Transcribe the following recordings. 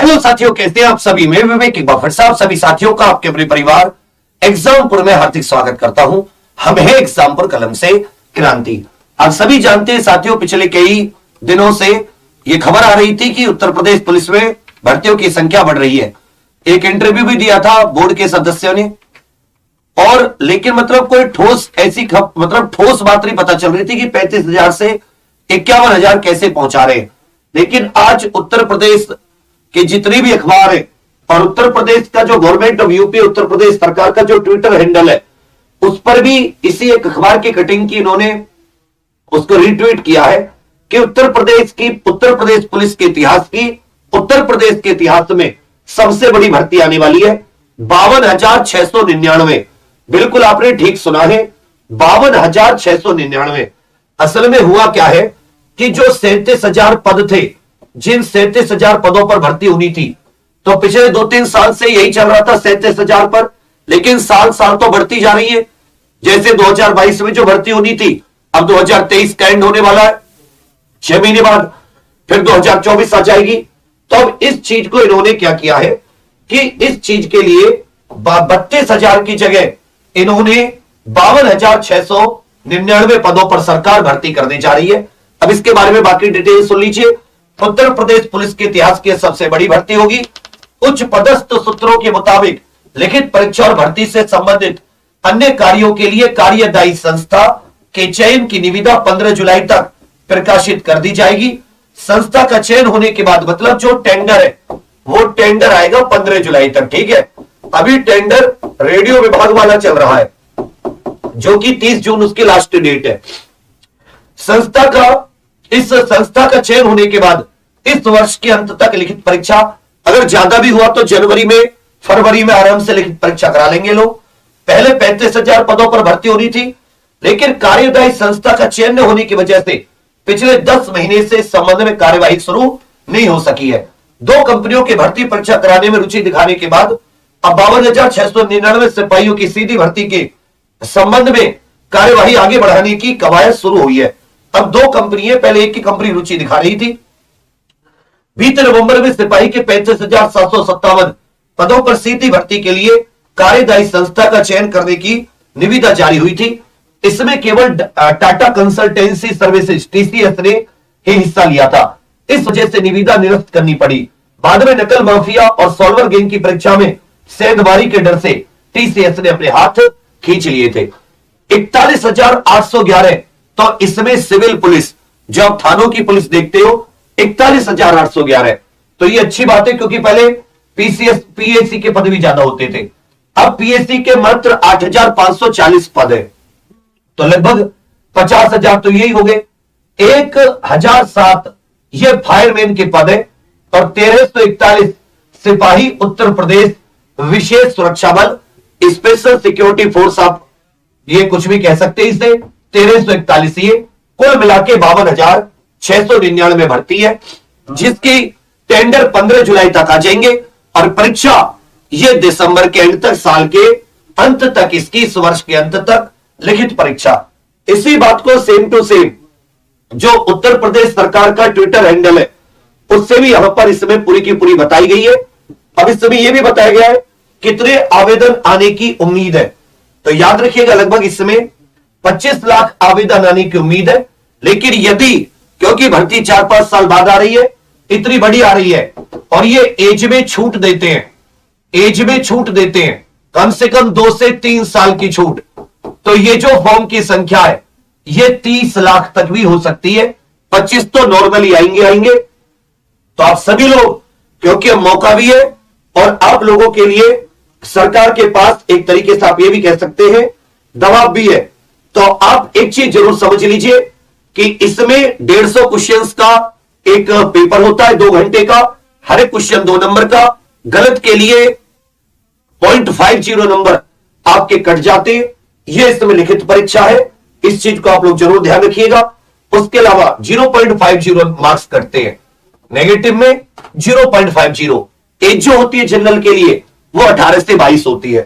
Hello साथियों, कैसे हैं आप सभी। मैं विवेक एक बार फिर से आप सभी साथियों का आपके अपने परिवार एग्जामपुर में हार्दिक स्वागत करता हूं। हम है एग्जामपुर कलम से क्रांति। आप सभी जानते हैं साथियों, पिछले कई दिनों से यह खबर आ रही थी कि उत्तर प्रदेश पुलिस में भर्तियों की संख्या बढ़ रही है। एक इंटरव्यू भी दिया था बोर्ड के सदस्यों ने, और लेकिन मतलब कोई ठोस ऐसी ठोस बात नहीं पता चल रही थी कि 35,000 से 51,000 कैसे पहुंचा रहे। लेकिन आज उत्तर प्रदेश कि जितनी भी अखबार है और उत्तर प्रदेश का जो government of UP, Uttar Pradesh सरकार का जो ट्विटर हैंडल है, उस पर भी इसी एक अखबार की कटिंग की इन्होंने उसको रीट्वीट किया है कि उत्तर प्रदेश पुलिस के इतिहास की, उत्तर प्रदेश के इतिहास में सबसे बड़ी भर्ती आने वाली है 52,699। बिल्कुल आपने ठीक सुना है, 52,699। असल में हुआ क्या है कि जो 37,000 पद थे, जिन 37,000 पदों पर भर्ती होनी थी, तो पिछले 2-3 साल से यही चल रहा था 37,000 पर। लेकिन साल साल तो बढ़ती जा रही है। जैसे 2022 में जो भर्ती होनी थी, अब 2023 का एंड होने वाला है, 6 महीने बाद फिर 2024 आ जाएगी। तो अब इस चीज को इन्होंने क्या किया है कि इस चीज के लिए 32,000 की जगह इन्होंने 52,699 पदों पर सरकार भर्ती करने जा रही है। अब इसके बारे में बाकी डिटेल सुन लीजिए। उत्तर प्रदेश पुलिस के इतिहास की सबसे बड़ी भर्ती होगी। उच्च पदस्थ सूत्रों के मुताबिक लिखित परीक्षा और भर्ती से संबंधित अन्य कार्यों के लिए कार्यदायी संस्था के चयन की निविदा 15 जुलाई तक प्रकाशित कर दी जाएगी। संस्था का चयन होने के बाद मतलब जो टेंडर है वो टेंडर आएगा 15 जुलाई तक। ठीक है, अभी टेंडर रेडियो विभाग वाला चल रहा है जो कि 30 जून उसकी लास्ट डेट है। इस संस्था का चयन होने के बाद इस वर्ष के अंत तक लिखित परीक्षा, अगर ज्यादा भी हुआ तो जनवरी में, फरवरी में आराम से लिखित परीक्षा करा लेंगे लोग। पहले 35,000 पदों पर भर्ती होनी थी, लेकिन कार्यदायी संस्था का चयन न होने की वजह से पिछले 10 महीने से इस संबंध में कार्यवाही शुरू नहीं हो सकी है। 2 कंपनियों की भर्ती परीक्षा कराने में रुचि दिखाने के बाद अब 52,699 सिपाहियों की सीधी भर्ती के संबंध में कार्यवाही आगे बढ़ाने की कवायद शुरू हुई है। अब 2 कंपनियां, पहले एक ही कंपनी रुचि दिखा रही थी। बीते नवंबर में सिपाही के 35,757 पदों पर सीधी भर्ती के लिए कार्यदायी संस्था का चयन करने की निविदा जारी हुई थी। इसमें केवल टाटा कंसल्टेंसी सर्विसेज टीसीएस ने ही हिस्सा लिया था। इस वजह से निविदा निरस्त करनी पड़ी। बाद में नकल माफिया और सॉल्वर गैंग की परीक्षा में सेंधमारी के डर से टीसीएस ने अपने हाथ खींच लिए थे। 41,811, तो इसमें सिविल पुलिस, जो आप थानों की पुलिस देखते हो, 41,811। तो ये अच्छी बात है, क्योंकि पहले पीएससी के पद भी ज्यादा होते थे। अब पीएससी के मात्र 8,540 पद है, तो लगभग 50,000 तो यही हो गए। 1,007 ये फायरमैन के पद है और 1,341 सिपाही उत्तर प्रदेश विशेष सुरक्षा बल, स्पेशल सिक्योरिटी फोर्स, आप ये कुछ भी कह सकते हैं इसे। 1,341 ये कुल मिला के 52,699 भर्ती है, जिसकी टेंडर 15 जुलाई तक आ जाएंगे और परीक्षा ये दिसंबर के एंड तक, साल के अंत तक, इसकी इस वर्ष के अंत तक लिखित परीक्षा। इसी बात को सेम टू सेम जो उत्तर प्रदेश सरकार का ट्विटर हैंडल है उससे भी यहां पर इसमें पूरी की पूरी बताई गई है। अब इसमें यह भी बताया गया है कितने आवेदन आने की उम्मीद है। तो याद रखिएगा, लगभग इसमें 25 लाख आवेदन आने की उम्मीद है। लेकिन यदि, क्योंकि भर्ती 4-5 साल बाद आ रही है, इतनी बड़ी आ रही है, और ये एज में छूट देते हैं, कम से कम 2 से 3 साल की छूट, तो ये जो फॉर्म की संख्या है ये 30 लाख तक भी हो सकती है। 25 तो नॉर्मली आएंगे। तो आप सभी लोग, क्योंकि अब मौका भी है और आप लोगों के लिए सरकार के पास एक तरीके से आप ये भी कह सकते हैं दबाव भी है, तो आप एक चीज जरूर समझ लीजिए कि इसमें 150 क्वेश्चंस का एक पेपर होता है 2 घंटे का, हर एक क्वेश्चन 2 नंबर का। गलत के लिए 0.50 नंबर आपके कट जाते हैं। यह इसमें लिखित परीक्षा है, इस चीज को आप लोग जरूर ध्यान रखिएगा। उसके अलावा 0.50 मार्क्स कटते हैं, नेगेटिव में 0.50। एज जो होती है जनरल के लिए वो 18 से 22 होती है।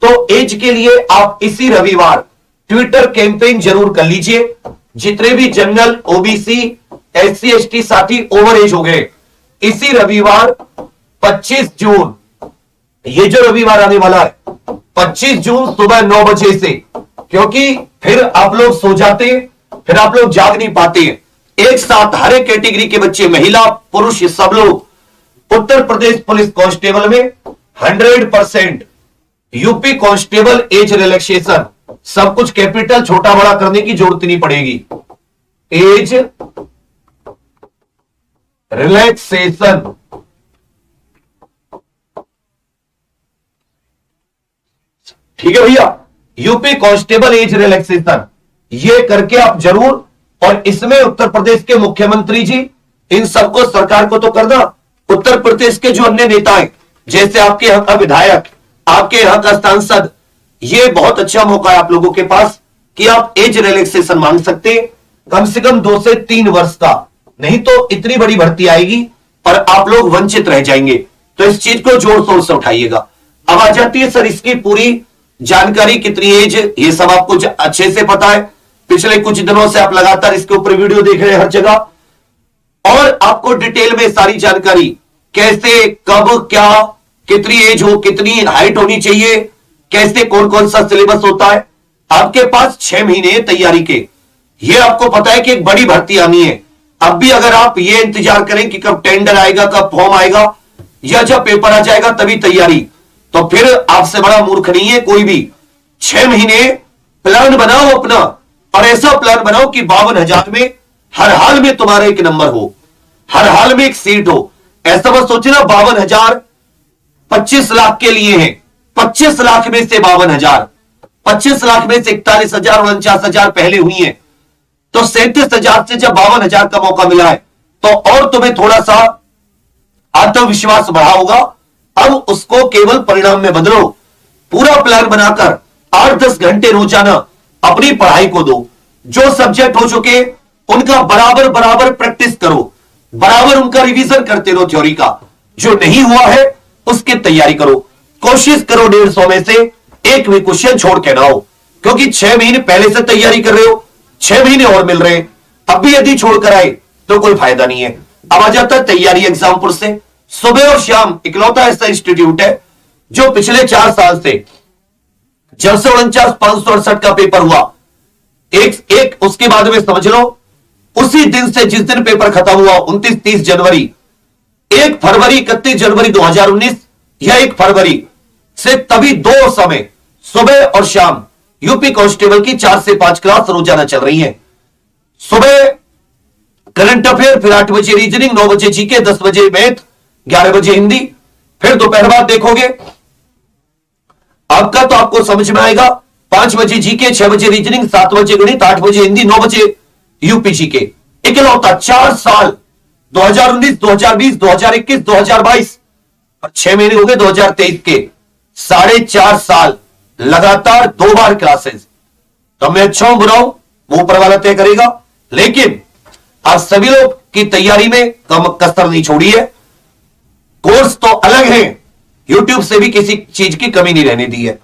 तो एज के लिए आप इसी रविवार ट्विटर कैंपेन जरूर कर लीजिए। जितने भी जनरल, ओबीसी, SC ST साथी ओवर एज हो गए, इसी रविवार 25 जून, ये जो रविवार आने वाला है 25 जून सुबह 9 बजे से, क्योंकि फिर आप लोग सो जाते हैं, फिर आप लोग जाग नहीं पाते हैं। एक साथ हर एक कैटेगरी के बच्चे, महिला पुरुष सब लोग उत्तर प्रदेश पुलिस कांस्टेबल में 100% यूपी कांस्टेबल एज रिलैक्सेशन, सब कुछ कैपिटल छोटा बड़ा करने की जरूरत नहीं पड़ेगी। एज रिलैक्सेशन, ठीक है भैया, यूपी कांस्टेबल एज रिलैक्सेशन ये करके आप जरूर, और इसमें उत्तर प्रदेश के मुख्यमंत्री जी इन सबको, सरकार को तो करना, उत्तर प्रदेश के जो अन्य नेता हैं जैसे आपके यहाँ का विधायक, आपके यहाँ का सांसद, ये बहुत अच्छा मौका है आप लोगों के पास कि आप एज रिलैक्सेशन मांग सकते हैं, कम से कम 2 से 3 वर्ष का। नहीं तो इतनी बड़ी भर्ती आएगी और आप लोग वंचित रह जाएंगे। तो इस चीज को जोर शोर से उठाइएगा। अब आ जाती है सर इसकी पूरी जानकारी, कितनी एज, ये सब आपको अच्छे से पता है, पिछले कुछ दिनों से आप लगातार इसके ऊपर वीडियो देख रहे हैं हर जगह, और आपको डिटेल में सारी जानकारी, कैसे कब क्या कितनी एज हो, कितनी हाइट होनी चाहिए, कैसे कौन कौन सा सिलेबस होता है, आपके पास 6 महीने तैयारी के। ये आपको पता है कि एक बड़ी भर्ती आनी है। अब भी अगर आप ये इंतजार करें कि कब टेंडर आएगा, कब फॉर्म आएगा, या जब पेपर आ जाएगा तभी तैयारी, तो फिर आपसे बड़ा मूर्ख नहीं है कोई भी। 6 महीने प्लान बनाओ अपना, और ऐसा प्लान बनाओ कि 52,000 में हर हाल में तुम्हारा एक नंबर हो, हर हाल में एक सीट हो। ऐसा मत सोचना 52,000 25 लाख के लिए है, 25 लाख में से 52,000, 25 लाख में से 41,000 और 49,000 पहले हुई है, तो 37,000 से जब 52,000 का मौका मिला है तो और तुम्हें थोड़ा सा आत्मविश्वास बढ़ा होगा। अब उसको केवल परिणाम में बदलो। पूरा प्लान बनाकर 8-10 घंटे रोजाना अपनी पढ़ाई को दो। जो सब्जेक्ट हो चुके उनका बराबर बराबर प्रैक्टिस करो, बराबर उनका रिवीजन करते रहो थ्योरी का। जो नहीं हुआ है उसकी तैयारी करो। कोशिश करो 150 में से एक भी क्वेश्चन छोड़ के ना हो, क्योंकि 6 महीने पहले से तैयारी कर रहे हो, 6 महीने और मिल रहे हैं, अब भी यदि छोड़कर आए तो कोई फायदा नहीं है। अब आ जाता है तैयारी एग्जामपुर से। सुबह और शाम इकलौता ऐसा इंस्टीट्यूट है जो पिछले 4 साल से, जब से 49,568 का पेपर हुआ, एक उसके बाद में समझ लो उसी दिन से, जिस दिन पेपर खत्म हुआ 29-30 जनवरी, 1 फरवरी 31 जनवरी 2019 या 1 फरवरी से, तभी 2 समय सुबह और शाम यूपी कांस्टेबल की 4 से 5 क्लास रोजाना चल रही है। सुबह करंट अफेयर, फिर 8 बजे रीजनिंग, 9 बजे जीके, 10 बजे मैथ, 11 बजे हिंदी, फिर दोपहर बाद देखोगे आपका तो आपको समझ में आएगा 5 बजे जीके, 6 बजे रीजनिंग, 7 बजे गणित, 8 बजे हिंदी, 9 बजे यूपी जीके। इकलौता 4 साल 2019, 2020, 2021, 2022 और 6 महीने हो गए 2023 के, 4.5 साल लगातार 2 बार क्लासेस। तो मैं अच्छा हूं बुरा हूं वो ऊपर वाला तय करेगा, लेकिन आप सभी लोग की तैयारी में कम कसर नहीं छोड़ी है। कोर्स तो अलग है, यूट्यूब से भी किसी चीज की कमी नहीं रहने दी है।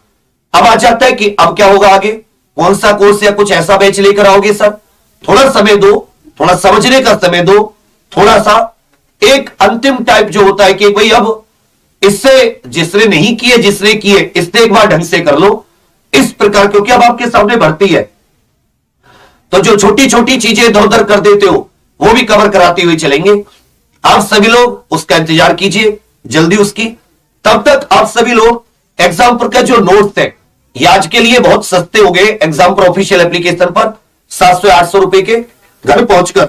अब आ जाता है कि अब क्या होगा आगे, कौन सा कोर्स या कुछ ऐसा बैच लेकर आओगे सर? थोड़ा समय दो, थोड़ा समझने का समय दो, थोड़ा सा एक अंतिम टाइप जो होता है कि भाई अब इससे जिसने नहीं किए, जिसने किए इससे एक बार ढंग से कर लो, इस प्रकार, क्योंकि अब आपके सामने भर्ती है तो जो छोटी छोटी चीजें इधर उधर कर देते हो वो भी कवर कराते हुए चलेंगे। आप सभी लोग उसका इंतजार कीजिए जल्दी उसकी। तब तक आप सभी लोग एग्जाम का जो नोट्स है ये आज के लिए बहुत सस्ते हो गए एग्जाम पर ऑफिशियल एप्लीकेशन पर 700-800 रुपए के घर पहुंचकर।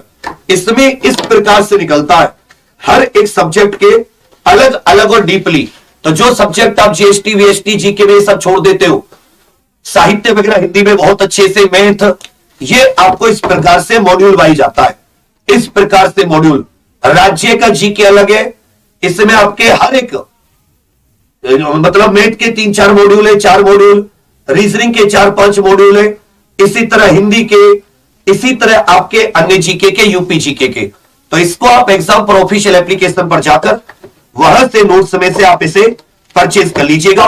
इसमें इस प्रकार से निकलता है हर एक सब्जेक्ट के अलग अलग और डीपली। तो जो सब्जेक्ट आप जीएसटी वीएसटी जीके में सब छोड़ देते हो, साहित्य वगैरह हिंदी में बहुत अच्छे से, मैथ, ये आपको इस प्रकार से मॉड्यूल वाइज आता है। इस प्रकार से मॉड्यूल, राज्य का जीके अलग है, इसमें आपके हर एक मतलब मैथ के 3-4 मॉड्यूल है, 4 मॉड्यूल, रीजनिंग के 4-5 मॉड्यूल है, इसी तरह हिंदी के, इसी तरह आपके अन्य जीके के, यूपी जीके के। तो इसको आप एग्जाम पर ऑफिशियल एप्लीकेशन पर जाकर वहां से नोट्स में से आप इसे परचेज कर लीजिएगा।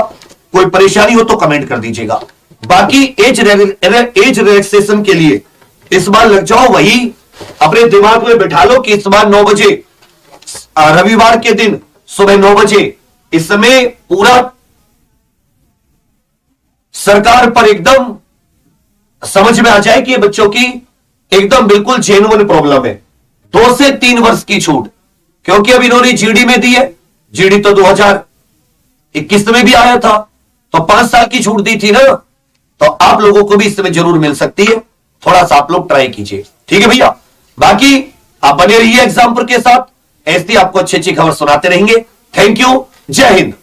कोई परेशानी हो तो कमेंट कर दीजिएगा। बाकी एज रिलैक्सेशन के लिए इस बार लग जाओ, वही अपने दिमाग में बिठा लो कि इस बार 9 बजे रविवार के दिन सुबह 9 बजे। इस समय पूरा सरकार पर एकदम समझ में आ जाए कि ये बच्चों की एकदम बिल्कुल जेन्युइन प्रॉब्लम है। 2 से 3 वर्ष की छूट, क्योंकि अब इन्होंने जीडी में दी है। जीडी तो 2021 में भी आया था, तो 5 साल की छूट दी थी ना, तो आप लोगों को भी इस समय जरूर मिल सकती है। थोड़ा सा आप लोग ट्राई कीजिए, ठीक है भैया। बाकी आप बने रहिए एग्जाम्पल के साथ, ऐसी आपको अच्छी अच्छी खबर सुनाते रहेंगे। थैंक यू, जय हिंद।